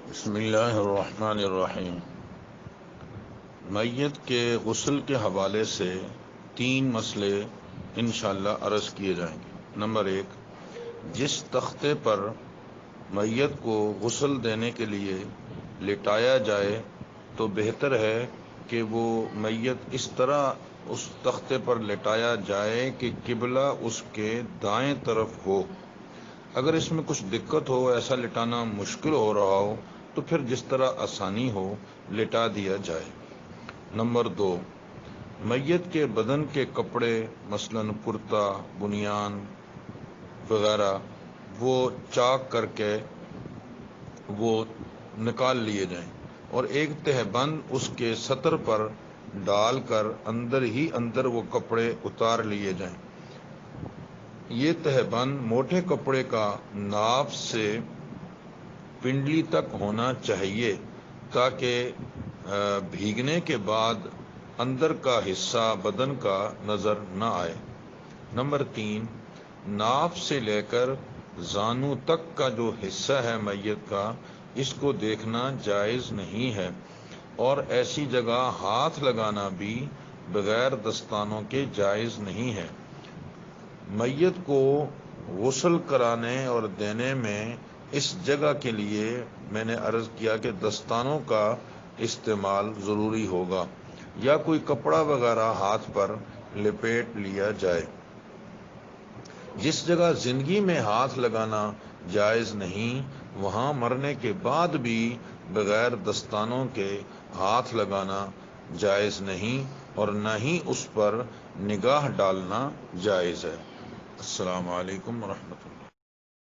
بسم اللہ الرحمن الرحیم۔ میت کے غسل کے حوالے سے 3 مسئلے انشاءاللہ عرض کیے جائیں گے۔ نمبر 1، جس تختے پر میت کو غسل دینے کے لیے لٹایا جائے تو بہتر ہے کہ وہ میت اس طرح اس تختے پر لٹایا جائے کہ قبلہ اس کے دائیں طرف ہو۔ اگر اس میں کچھ دقت ہو، ایسا لٹانا مشکل ہو رہا ہو، تو پھر جس طرح آسانی ہو لٹا دیا جائے۔ نمبر 2، میت کے بدن کے کپڑے مثلاً کرتا، بنیان وغیرہ وہ چاک کر کے وہ نکال لیے جائیں اور ایک تہبند اس کے سطر پر ڈال کر اندر ہی اندر وہ کپڑے اتار لیے جائیں۔ یہ تہبند موٹے کپڑے کا ناف سے پنڈلی تک ہونا چاہیے تاکہ بھیگنے کے بعد اندر کا حصہ بدن کا نظر نہ آئے۔ نمبر 3، ناف سے لے کر زانو تک کا جو حصہ ہے میت کا، اس کو دیکھنا جائز نہیں ہے، اور ایسی جگہ ہاتھ لگانا بھی بغیر دستانوں کے جائز نہیں ہے۔ میت کو غسل کرانے اور دینے میں اس جگہ کے لیے میں نے عرض کیا کہ دستانوں کا استعمال ضروری ہوگا یا کوئی کپڑا وغیرہ ہاتھ پر لپیٹ لیا جائے۔ جس جگہ زندگی میں ہاتھ لگانا جائز نہیں، وہاں مرنے کے بعد بھی بغیر دستانوں کے ہاتھ لگانا جائز نہیں، اور نہ ہی اس پر نگاہ ڈالنا جائز ہے۔ السلام علیکم ورحمۃ اللہ۔